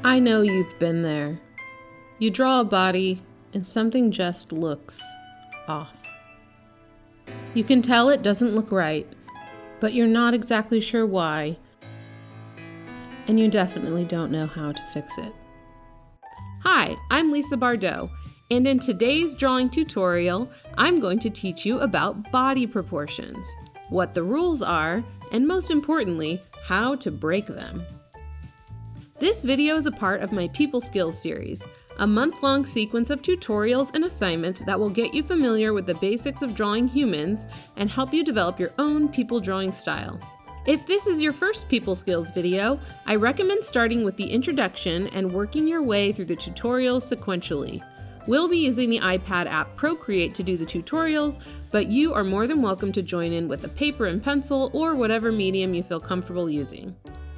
I know you've been there. You draw a body and something just looks off. You can tell it doesn't look right, but you're not exactly sure why, and you definitely don't know how to fix it. Hi, I'm Lisa Bardot, and in today's drawing tutorial, I'm going to teach you about body proportions, what the rules are, and most importantly, how to break them. This video is a part of my People Skills series, a month-long sequence of tutorials and assignments that will get you familiar with the basics of drawing humans and help you develop your own people drawing style. If this is your first People Skills video, I recommend starting with the introduction and working your way through the tutorials sequentially. We'll be using the iPad app Procreate to do the tutorials, but you are more than welcome to join in with a paper and pencil or whatever medium you feel comfortable using.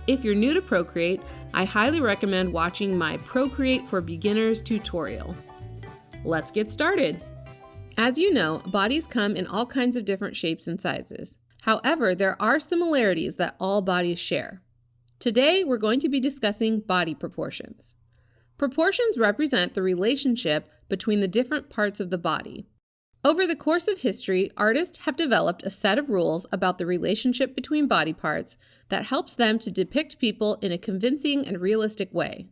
If you're new to Procreate, I highly recommend watching my Procreate for Beginners tutorial. Let's get started. As you know, bodies come in all kinds of different shapes and sizes. However, there are similarities that all bodies share. Today, we're going to be discussing body proportions. Proportions represent the relationship between the different parts of the body. Over the course of history, artists have developed a set of rules about the relationship between body parts that helps them to depict people in a convincing and realistic way.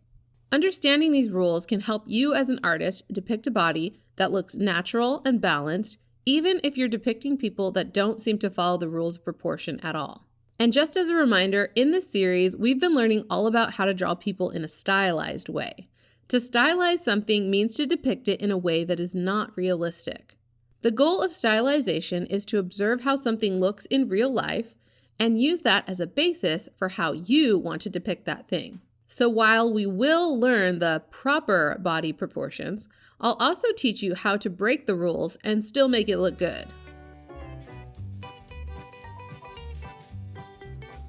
Understanding these rules can help you as an artist depict a body that looks natural and balanced, even if you're depicting people that don't seem to follow the rules of proportion at all. And just as a reminder, in this series, we've been learning all about how to draw people in a stylized way. To stylize something means to depict it in a way that is not realistic. The goal of stylization is to observe how something looks in real life and use that as a basis for how you want to depict that thing. So while we will learn the proper body proportions, I'll also teach you how to break the rules and still make it look good.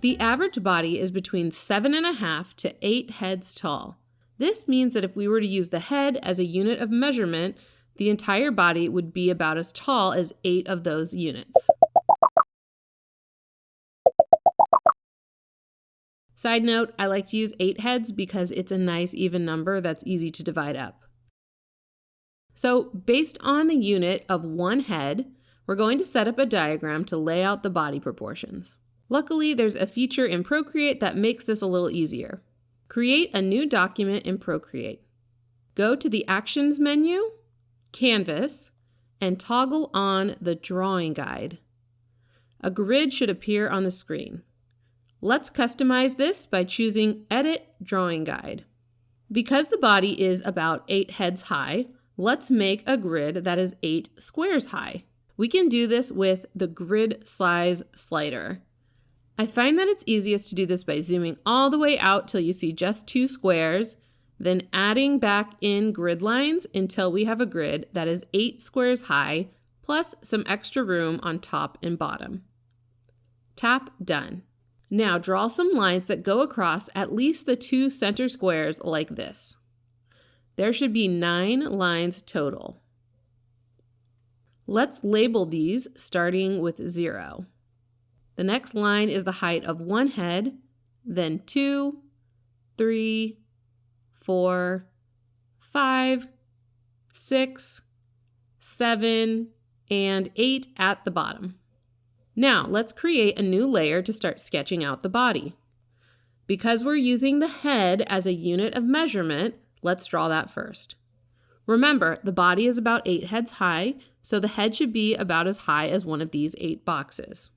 The average body is between 7.5 to 8 heads tall. This means that if we were to use the head as a unit of measurement, the entire body would be about as tall as 8 of those units. Side note, I like to use 8 heads because it's a nice even number that's easy to divide up. So based on the unit of 1 head, we're going to set up a diagram to lay out the body proportions. Luckily, there's a feature in Procreate that makes this a little easier. Create a new document in Procreate. Go to the Actions menu, Canvas, and toggle on the Drawing Guide. A grid should appear on the screen. Let's customize this by choosing Edit Drawing Guide. Because the body is about 8 heads high, let's make a grid that is 8 squares high. We can do this with the Grid Size slider. I find that it's easiest to do this by zooming all the way out till you see just 2 squares, then adding back in grid lines until we have a grid that is 8 squares high, plus some extra room on top and bottom. Tap Done. Now draw some lines that go across at least the 2 center squares like this. There should be 9 lines total. Let's label these starting with 0. The next line is the height of 1 head, then 2, 3, 4, 5, 6, 7, and 8 at the bottom. Now, let's create a new layer to start sketching out the body. Because we're using the head as a unit of measurement, let's draw that first. Remember, the body is about 8 heads high, so the head should be about as high as one of these 8 boxes.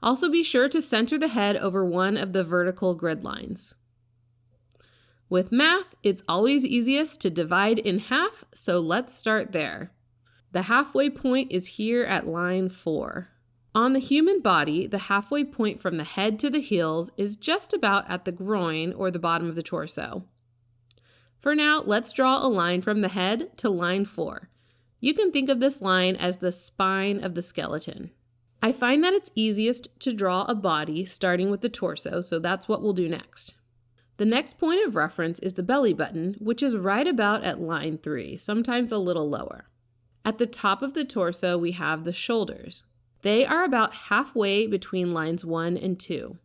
Also be sure to center the head over one of the vertical grid lines. With math, it's always easiest to divide in half, so let's start there. The halfway point is here at line 4. On the human body, the halfway point from the head to the heels is just about at the groin or the bottom of the torso. For now, let's draw a line from the head to line 4. You can think of this line as the spine of the skeleton. I find that it's easiest to draw a body starting with the torso, so that's what we'll do next. The next point of reference is the belly button, which is right about at line 3, sometimes a little lower. At the top of the torso, we have the shoulders. They are about halfway between lines 1 and 2.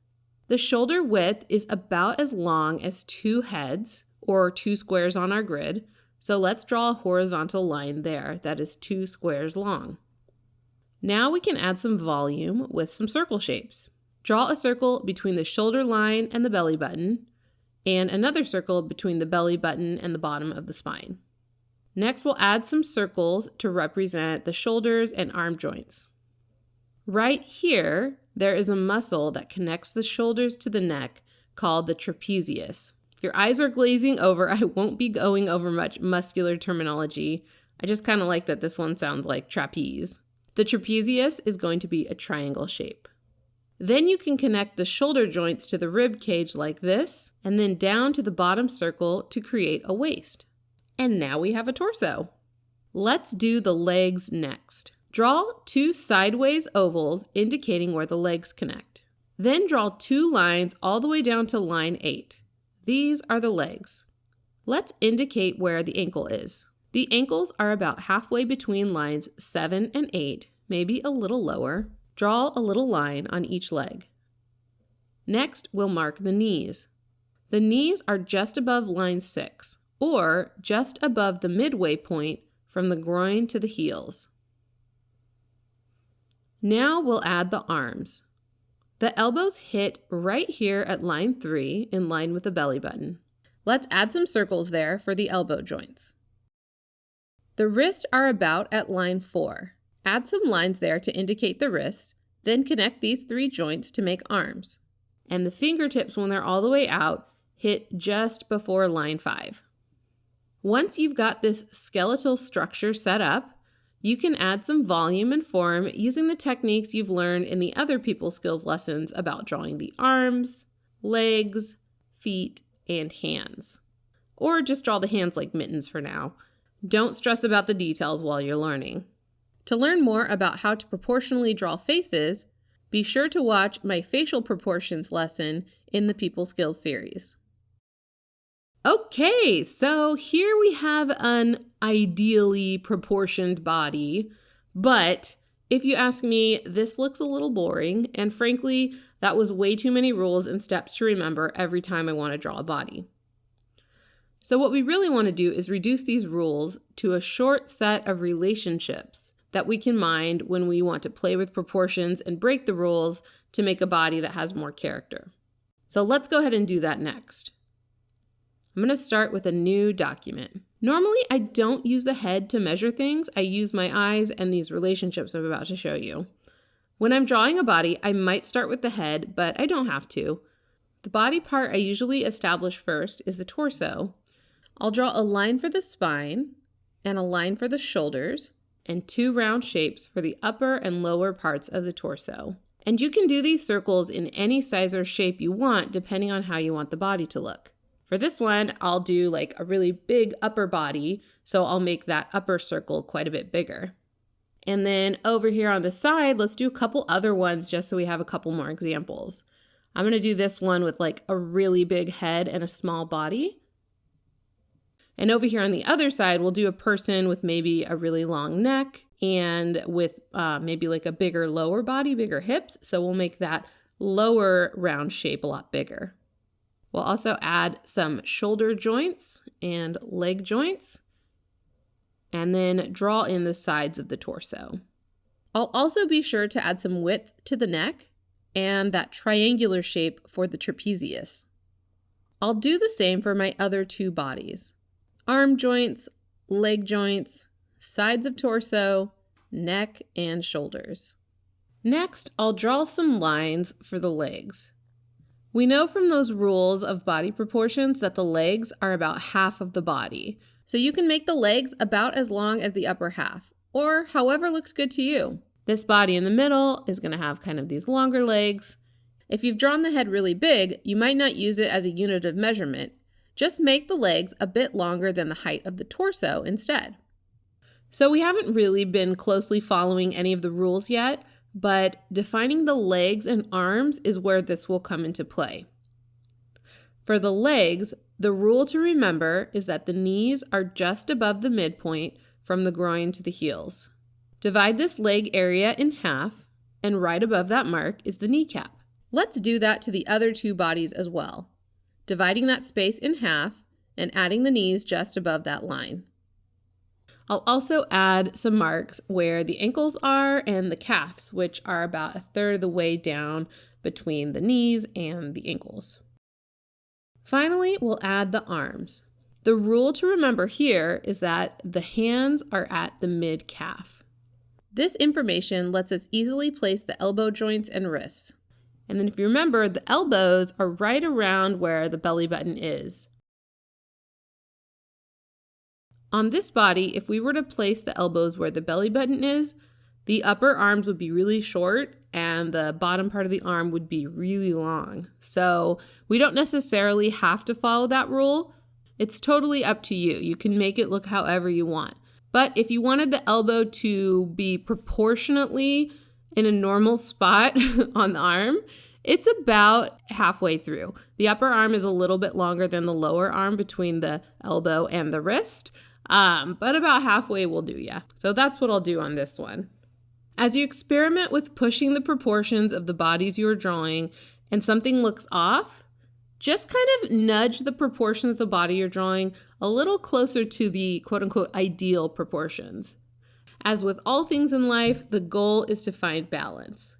The shoulder width is about as long as 2 heads, or 2 squares on our grid, so let's draw a horizontal line there that is 2 squares long. Now we can add some volume with some circle shapes. Draw a circle between the shoulder line and the belly button, and another circle between the belly button and the bottom of the spine. Next, we'll add some circles to represent the shoulders and arm joints. Right here, there is a muscle that connects the shoulders to the neck called the trapezius. If your eyes are glazing over, I won't be going over much muscular terminology. I just kind of like that this one sounds like trapeze. The trapezius is going to be a triangle shape. Then you can connect the shoulder joints to the rib cage like this, and then down to the bottom circle to create a waist. And now we have a torso. Let's do the legs next. Draw 2 sideways ovals indicating where the legs connect. Then draw 2 lines all the way down to line 8. These are the legs. Let's indicate where the ankle is. The ankles are about halfway between lines 7 and 8, maybe a little lower. Draw a little line on each leg. Next, we'll mark the knees. The knees are just above line 6, or just above the midway point from the groin to the heels. Now we'll add the arms. The elbows hit right here at line 3 in line with the belly button. Let's add some circles there for the elbow joints. The wrists are about at line 4. Add some lines there to indicate the wrists, then connect these 3 joints to make arms. And the fingertips, when they're all the way out, hit just before line 5. Once you've got this skeletal structure set up, you can add some volume and form using the techniques you've learned in the other people skills lessons about drawing the arms, legs, feet, and hands. Or just draw the hands like mittens for now. Don't stress about the details while you're learning. To learn more about how to proportionally draw faces, be sure to watch my facial proportions lesson in the People Skills series. Okay, so here we have an ideally proportioned body, but if you ask me, this looks a little boring, and frankly, that was way too many rules and steps to remember every time I want to draw a body. So what we really want to do is reduce these rules to a short set of relationships that we can mind when we want to play with proportions and break the rules to make a body that has more character. So let's go ahead and do that next. I'm going to start with a new document. Normally, I don't use the head to measure things. I use my eyes and these relationships I'm about to show you. When I'm drawing a body, I might start with the head, but I don't have to. The body part I usually establish first is the torso. I'll draw a line for the spine and a line for the shoulders and 2 round shapes for the upper and lower parts of the torso. And you can do these circles in any size or shape you want depending on how you want the body to look. For this one, I'll do like a really big upper body, so I'll make that upper circle quite a bit bigger. And then over here on the side, let's do a couple other ones just so we have a couple more examples. I'm going to do this one with like a really big head and a small body. And over here on the other side, we'll do a person with maybe a really long neck and with maybe like a bigger lower body, bigger hips. So we'll make that lower round shape a lot bigger. We'll also add some shoulder joints and leg joints, and then draw in the sides of the torso. I'll also be sure to add some width to the neck and that triangular shape for the trapezius. I'll do the same for my other 2 bodies. Arm joints, leg joints, sides of torso, neck, and shoulders. Next, I'll draw some lines for the legs. We know from those rules of body proportions that the legs are about half of the body. So you can make the legs about as long as the upper half, or however looks good to you. This body in the middle is going to have kind of these longer legs. If you've drawn the head really big, you might not use it as a unit of measurement. Just make the legs a bit longer than the height of the torso instead. So we haven't really been closely following any of the rules yet, but defining the legs and arms is where this will come into play. For the legs, the rule to remember is that the knees are just above the midpoint from the groin to the heels. Divide this leg area in half, and right above that mark is the kneecap. Let's do that to the other 2 bodies as well. Dividing that space in half, and adding the knees just above that line. I'll also add some marks where the ankles are and the calves, which are about 1/3 of the way down between the knees and the ankles. Finally, we'll add the arms. The rule to remember here is that the hands are at the mid-calf. This information lets us easily place the elbow joints and wrists. And then if you remember, the elbows are right around where the belly button is. On this body, if we were to place the elbows where the belly button is, the upper arms would be really short and the bottom part of the arm would be really long. So we don't necessarily have to follow that rule. It's totally up to you. You can make it look however you want. But if you wanted the elbow to be proportionately in a normal spot on the arm, it's about halfway through. The upper arm is a little bit longer than the lower arm between the elbow and the wrist, but about halfway will do ya. So that's what I'll do on this one. As you experiment with pushing the proportions of the bodies you are drawing and something looks off, just kind of nudge the proportions of the body you're drawing a little closer to the quote-unquote ideal proportions. As with all things in life, the goal is to find balance.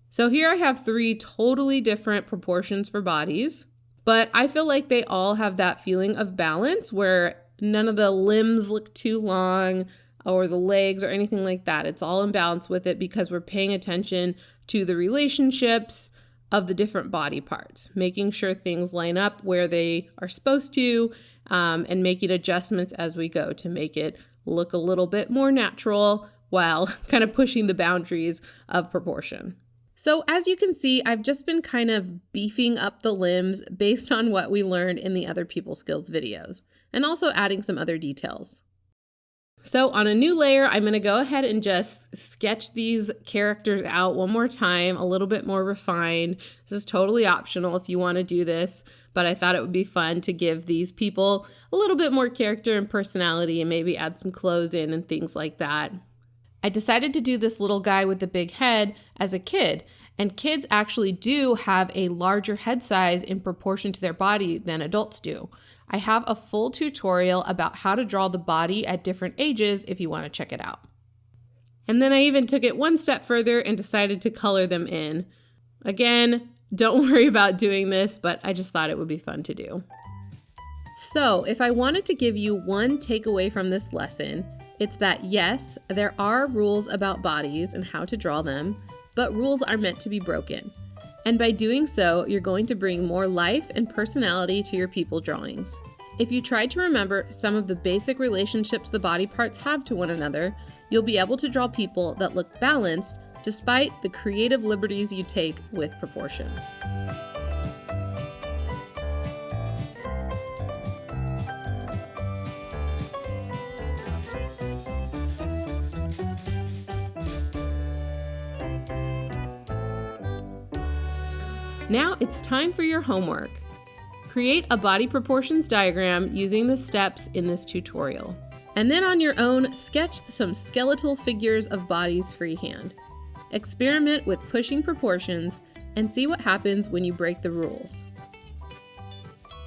So here I have 3 totally different proportions for bodies, but I feel like they all have that feeling of balance where none of the limbs look too long or the legs or anything like that. It's all in balance with it because we're paying attention to the relationships of the different body parts, making sure things line up where they are supposed to, and making adjustments as we go to make it look a little bit more natural while kind of pushing the boundaries of proportion. So as you can see, I've just been kind of beefing up the limbs based on what we learned in the other people skills videos, and also adding some other details. So on a new layer, I'm going to go ahead and just sketch these characters out one more time, a little bit more refined. This is totally optional if you want to do this, but I thought it would be fun to give these people a little bit more character and personality and maybe add some clothes in and things like that. I decided to do this little guy with the big head as a kid, and kids actually do have a larger head size in proportion to their body than adults do. I have a full tutorial about how to draw the body at different ages if you want to check it out. And then I even took it one step further and decided to color them in. Again, don't worry about doing this, but I just thought it would be fun to do. So if I wanted to give you one takeaway from this lesson, it's that yes, there are rules about bodies and how to draw them, but rules are meant to be broken. And by doing so, you're going to bring more life and personality to your people drawings. If you try to remember some of the basic relationships the body parts have to one another, you'll be able to draw people that look balanced despite the creative liberties you take with proportions. Now it's time for your homework. Create a body proportions diagram using the steps in this tutorial. And then on your own, sketch some skeletal figures of bodies freehand. Experiment with pushing proportions and see what happens when you break the rules.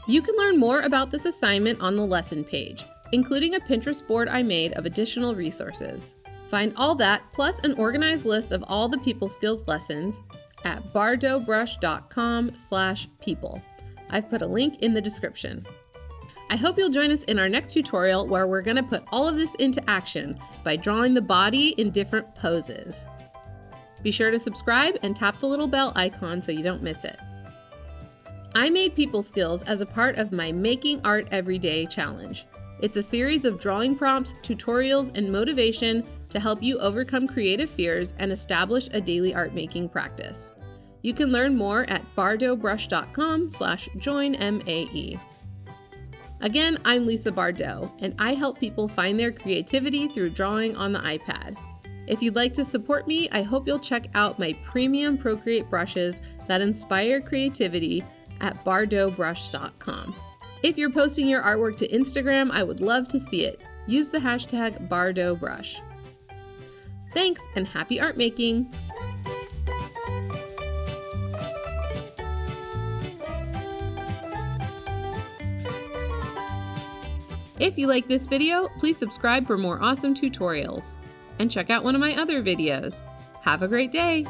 You can learn more about this assignment on the lesson page, including a Pinterest board I made of additional resources. Find all that, plus an organized list of all the people skills lessons at bardobrush.com/people. I've put a link in the description. I hope you'll join us in our next tutorial where we're going to put all of this into action by drawing the body in different poses. Be sure to subscribe and tap the little bell icon so you don't miss it. I made people skills as a part of my Making Art Everyday challenge. It's a series of drawing prompts, tutorials, and motivation to help you overcome creative fears and establish a daily art making practice. You can learn more at bardobrush.com/joinMAE. Again, I'm Lisa Bardot, and I help people find their creativity through drawing on the iPad. If you'd like to support me, I hope you'll check out my premium Procreate brushes that inspire creativity at bardobrush.com. If you're posting your artwork to Instagram, I would love to see it. Use the hashtag #BardotBrush. Thanks, and happy art making! If you like this video, please subscribe for more awesome tutorials. And check out one of my other videos. Have a great day!